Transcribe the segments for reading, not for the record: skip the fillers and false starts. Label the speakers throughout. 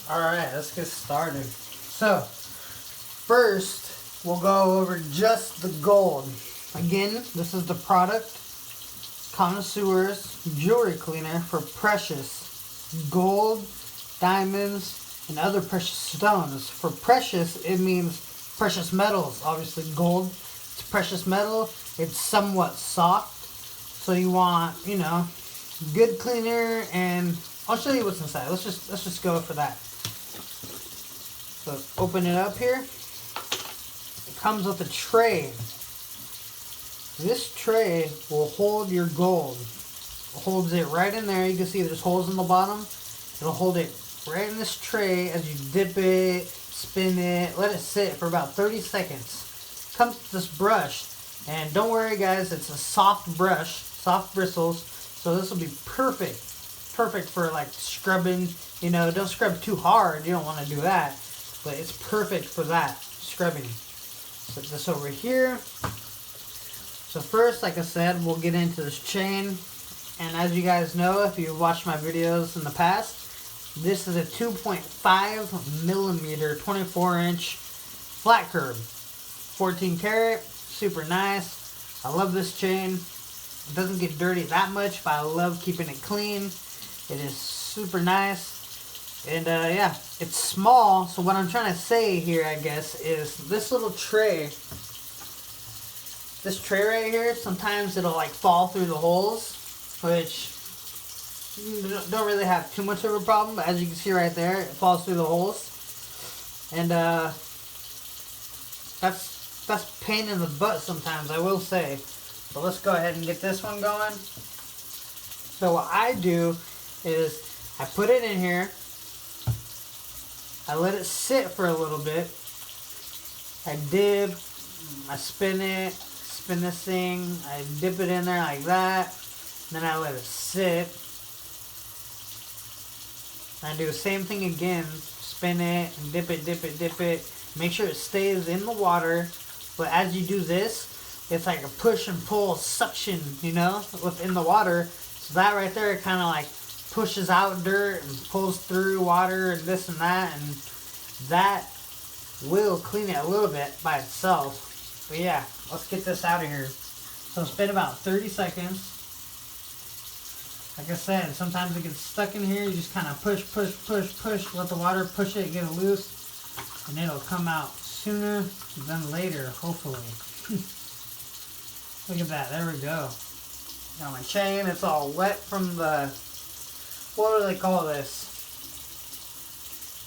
Speaker 1: Alright, let's get started. So, first, we'll go over just the gold. Again, this is the product Connoisseur's Jewelry Cleaner for precious gold, diamonds, and other precious stones. For precious, it means precious metals. Obviously, gold, it's precious metal. It's somewhat soft. So you want, good cleaner, and I'll show you what's inside. Let's just go for that. So open it up here. It comes with a tray. This tray will hold your gold. It holds it right in there. You can see there's holes in the bottom. It'll hold it right in this tray as you dip it, spin it, let it sit for about 30 seconds. Comes with this brush, and don't worry guys, it's a soft brush, soft bristles, so this will be perfect for like scrubbing. Don't scrub too hard, you don't want to do that, but it's perfect for that, scrubbing. Put this over here. So first, like I said, we'll get into this chain, and as you guys know, if you've watched my videos in the past, this is a 2.5 millimeter 24-inch flat curb, 14 karat, super nice. I love this chain. It doesn't get dirty that much, but I love keeping it clean. It is super nice. And yeah, it's small. So what I'm trying to say here, I guess, is this little tray. This tray right here, sometimes it'll like fall through the holes, which don't really have too much of a problem. But as you can see right there, it falls through the holes. And that's pain in the butt sometimes, I will say. But let's go ahead and get this one going. So what I do is I put it in here. I let it sit for a little bit. I dip, I spin this thing, I dip it in there like that. Then I let it sit. I do the same thing again. Spin it and dip it. Make sure it stays in the water. But as you do this, it's like a push and pull suction, within the water. So that right there kind of like pushes out dirt and pulls through water and this and that. And that will clean it a little bit by itself. But yeah, let's get this out of here. So it's been about 30 seconds. Like I said, sometimes it gets stuck in here. You just kind of push. Let the water push it, get it loose. And it'll come out sooner than later, hopefully. Look at that, there we go. Got my chain, it's all wet from the, what do they call this?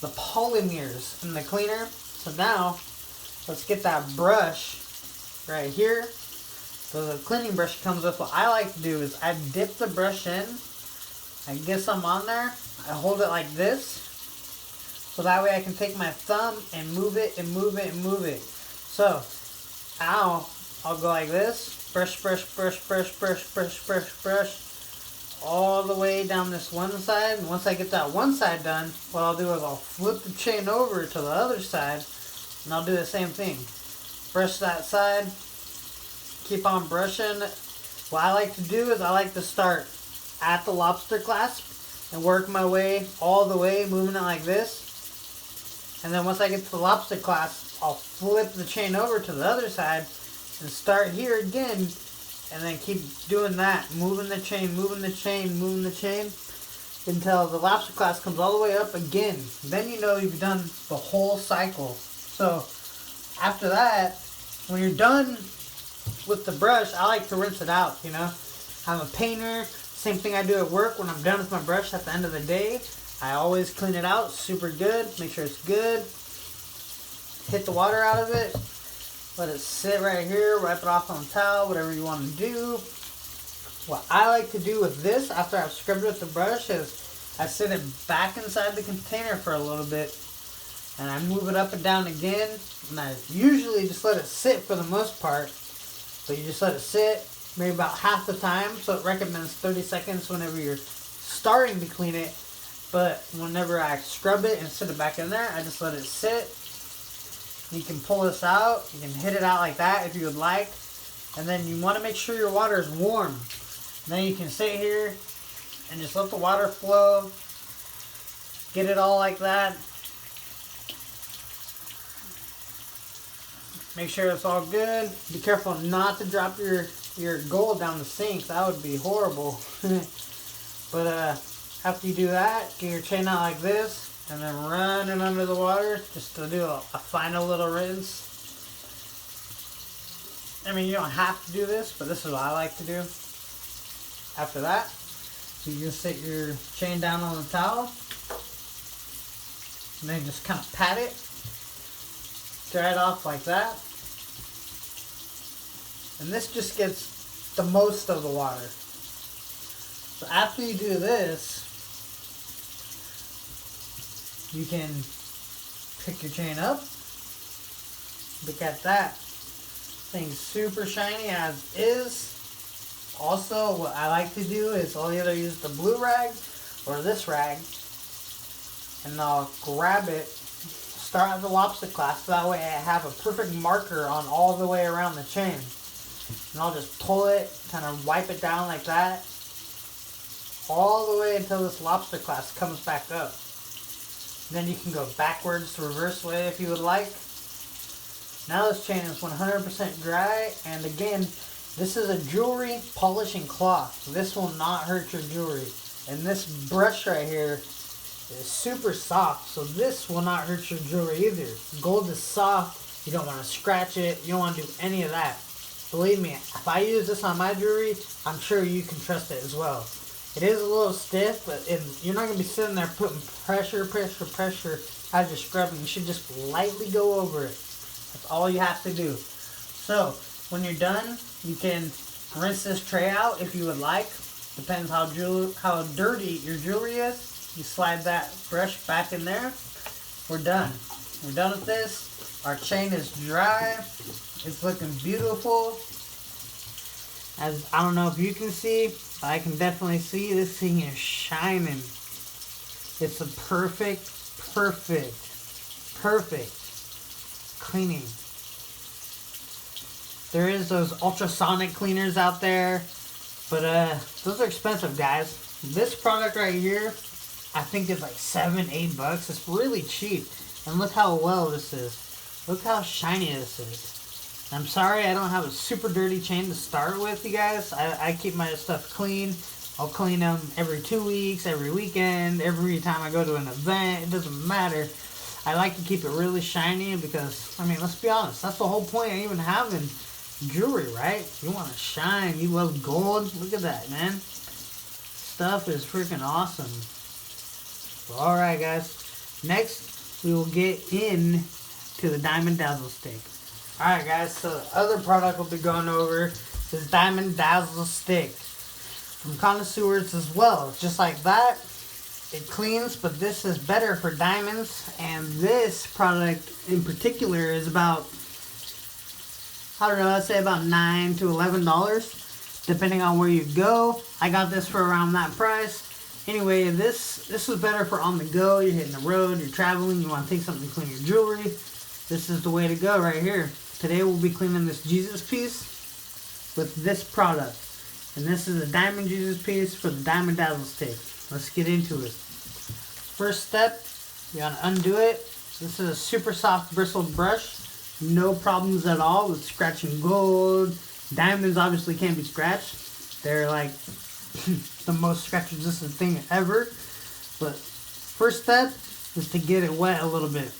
Speaker 1: The polymers in the cleaner. So now, let's get that brush right here. So the cleaning brush comes with, what I like to do is I dip the brush in, I get some on there, I hold it like this, so that way I can take my thumb and move it. So, I'll go like this, brush, all the way down this one side. And once I get that one side done, what I'll do is I'll flip the chain over to the other side, and I'll do the same thing. Brush that side, keep on brushing. What I like to do is I like to start at the lobster clasp and work my way all the way, moving it like this. And then once I get to the lobster clasp, I'll flip the chain over to the other side and start here again, and then keep doing that, moving the chain until the lobster clasp comes all the way up again. Then you've done the whole cycle. So after that, when you're done with the brush, I like to rinse it out, I'm a painter. Same thing I do at work. When I'm done with my brush at the end of the day, I always clean it out super good, make sure it's good. Hit the water out of it. Let it sit right here, wipe it off on the towel, whatever you want to do. What I like to do with this, after I've scrubbed it with the brush, is I sit it back inside the container for a little bit. And I move it up and down again. And I usually just let it sit for the most part. But you just let it sit maybe about half the time. So it recommends 30 seconds whenever you're starting to clean it. But whenever I scrub it and sit it back in there, I just let it sit. You can pull this out. You can hit it out like that if you would like. And then you want to make sure your water is warm. And then you can sit here and just let the water flow. Get it all like that. Make sure it's all good. Be careful not to drop your gold down the sink. That would be horrible. But after you do that, get your chain out like this, and then run it under the water just to do a final little rinse. I mean, you don't have to do this, but this is what I like to do. After that, you just sit your chain down on the towel, and then just kind of pat it. Dry it off like that. And this just gets the most of the water. So after you do this, you can pick your chain up. Look at that. Thing's super shiny as is. Also, what I like to do is I'll either use the blue rag or this rag, and I'll grab it, start at the lobster clasp, that way I have a perfect marker on all the way around the chain. And I'll just pull it, kind of wipe it down like that, all the way until this lobster clasp comes back up. Then you can go backwards to reverse way if you would like. Now this chain is 100% dry, and again, this is a jewelry polishing cloth. This will not hurt your jewelry. And this brush right here is super soft, so this will not hurt your jewelry either. Gold is soft, you don't want to scratch it, you don't want to do any of that. Believe me, if I use this on my jewelry, I'm sure you can trust it as well. It is a little stiff, but you're not going to be sitting there putting pressure as you're scrubbing. You should just lightly go over it. That's all you have to do. So, when you're done, you can rinse this tray out if you would like. Depends how dirty your jewelry is. You slide that brush back in there. We're done. We're done with this. Our chain is dry. It's looking beautiful. As I don't know if you can see, but I can definitely see this thing is shining. It's a perfect cleaning. There is those ultrasonic cleaners out there, but those are expensive, guys. This product right here, I think is like $7-8. It's really cheap. And look how well this is. Look how shiny this is. I'm sorry I don't have a super dirty chain to start with, you guys. I keep my stuff clean. I'll clean them every 2 weeks, every weekend, every time I go to an event. It doesn't matter. I like to keep it really shiny because, I mean, let's be honest. That's the whole point of even having jewelry, right? You want to shine. You love gold. Look at that, man. Stuff is freaking awesome. Alright, guys. Next, we will get in to the Diamond Dazzle Stick. Alright, guys. So the other product we'll be going over is Diamond Dazzle Stick from Connoisseurs as well. Just like that, it cleans, but this is better for diamonds. And this product in particular is about, I don't know, I'd say about $9 to $11, depending on where you go. I got this for around that price. Anyway, this is better for on the go. You're hitting the road, you're traveling, you want to take something to clean your jewelry. This is the way to go right here. Today we'll be cleaning this Jesus piece with this product. And this is a diamond Jesus piece for the Diamond Dazzle Stick. Let's get into it. First step, you want to undo it. This is a super soft bristled brush. No problems at all with scratching gold. Diamonds obviously can't be scratched. They're like the most scratch resistant thing ever. But first step is to get it wet a little bit.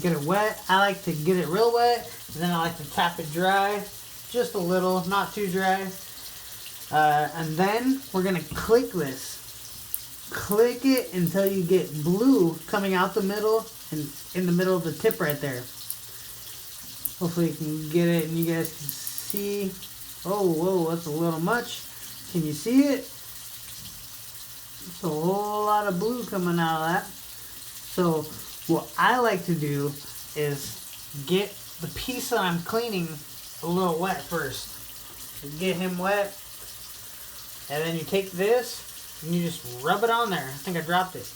Speaker 1: Get it wet. I like to get it real wet. Then I like to tap it dry. Just a little, not too dry. And then we're going to click this. Click it until you get blue coming out the middle and in the middle of the tip right there. Hopefully you can get it and you guys can see. Oh, whoa, that's a little much. Can you see it? It's a whole lot of blue coming out of that. So what I like to do is get the piece that I'm cleaning a little wet first. Get him wet. And then you take this and you just rub it on there. I think I dropped it.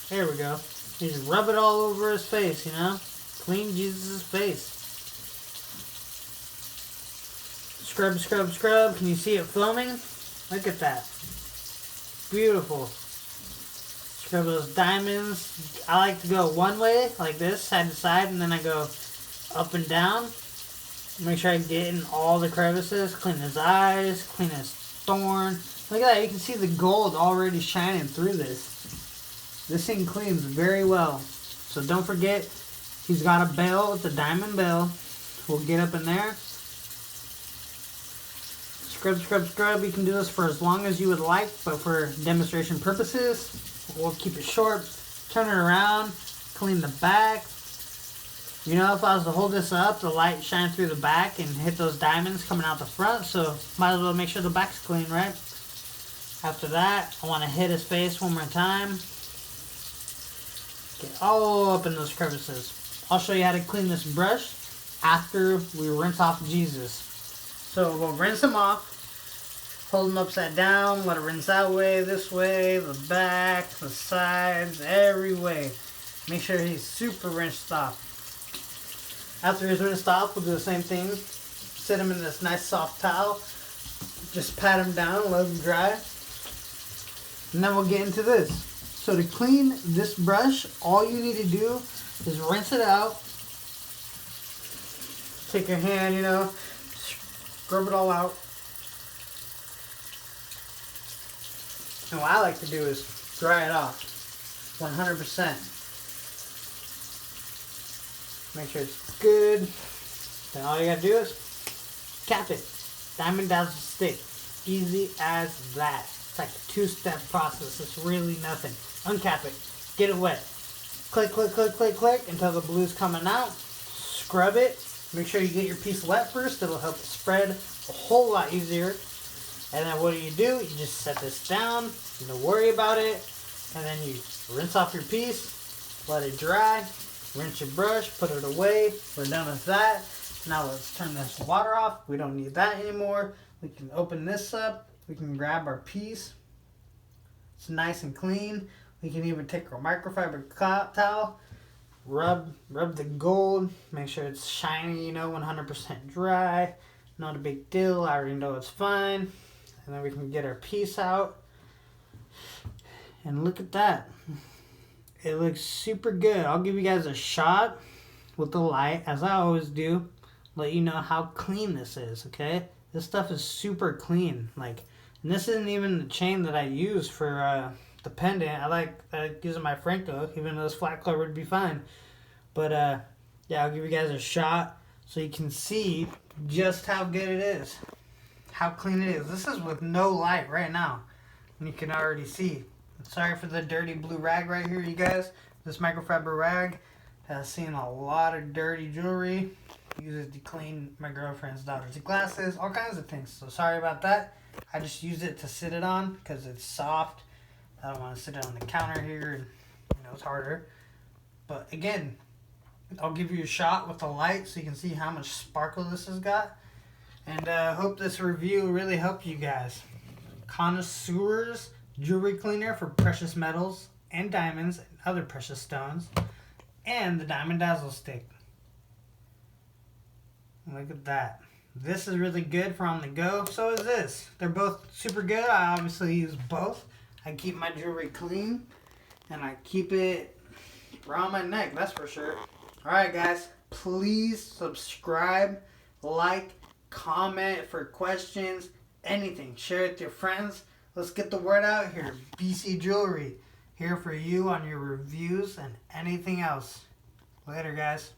Speaker 1: There we go. You just rub it all over his face, you know? Clean Jesus' face. Scrub, scrub, scrub. Can you see it foaming? Look at that. Beautiful. Scrub those diamonds. I like to go one way, like this, side to side, and then I go up and down. Make sure I get in all the crevices. Clean his eyes, clean his thorn. Look at that, you can see the gold already shining through this. This thing cleans very well. So don't forget, he's got a bell, it's a diamond bell. We'll get up in there. Scrub, scrub, scrub. You can do this for as long as you would like, but for demonstration purposes, we'll keep it short. Turn it around, clean the back. You know, if I was to hold this up, the light shine through the back and hit those diamonds coming out the front, so might as well make sure the back's clean, right? After that, I want to hit his face one more time. Get all up in those crevices. I'll show you how to clean this brush after we rinse off Jesus. So we'll rinse him off, hold him upside down, let it rinse that way, this way, the back, the sides, every way. Make sure he's super rinsed off. After he's rinsed off, we'll do the same thing. Sit him in this nice soft towel. Just pat him down, let him dry. And then we'll get into this. So to clean this brush, all you need to do is rinse it out. Take your hand, you know, scrub it all out. And what I like to do is dry it off 100%. Make sure it's good. Then all you gotta do is cap it. Diamond Dazzle stick. Easy as that. It's like a two-step process. It's really nothing. Uncap it. Get it wet. Click, click, click, click, click until the blue's coming out. Scrub it. Make sure you get your piece wet first. It'll help it spread a whole lot easier. And then what do? You just set this down. You don't worry about it. And then you rinse off your piece. Let it dry. Rinse your brush, put it away. We're done with that. Now let's turn this water off. We don't need that anymore. We can open this up. We can grab our piece. It's nice and clean. We can even take our microfiber towel, rub the gold, make sure it's shiny, you know, 100% dry. Not a big deal. I already know it's fine. And then we can get our piece out. And look at that. It looks super good. I'll give you guys a shot with the light, as I always do. Let you know how clean this is, okay? This stuff is super clean. Like, and this isn't even the chain that I use for the pendant. I like using my Franco, even though this flat color would be fine. But, yeah, I'll give you guys a shot so you can see just how good it is. How clean it is. This is with no light right now. And you can already see. Sorry for the dirty blue rag right here, you guys. This microfiber rag has seen a lot of dirty jewelry. Use it to clean my girlfriend's daughter's glasses, all kinds of things. So sorry about that. I just use it to sit it on because it's soft. I don't want to sit it on the counter here, and you know it's harder. But again, I'll give you a shot with the light so you can see how much sparkle this has got. And hope this review really helped you guys. Connoisseurs jewelry cleaner for precious metals and diamonds and other precious stones, and the Diamond Dazzle stick. Look at that. This is really good for on the go. So is this. They're both super good. I obviously use both. I keep my jewelry clean and I keep it around my neck, that's for sure. Alright guys, please subscribe, like, comment for questions, anything. Share it with your friends. Let's get the word out here. BC Jewelry, here for you on your reviews and anything else. Later, guys.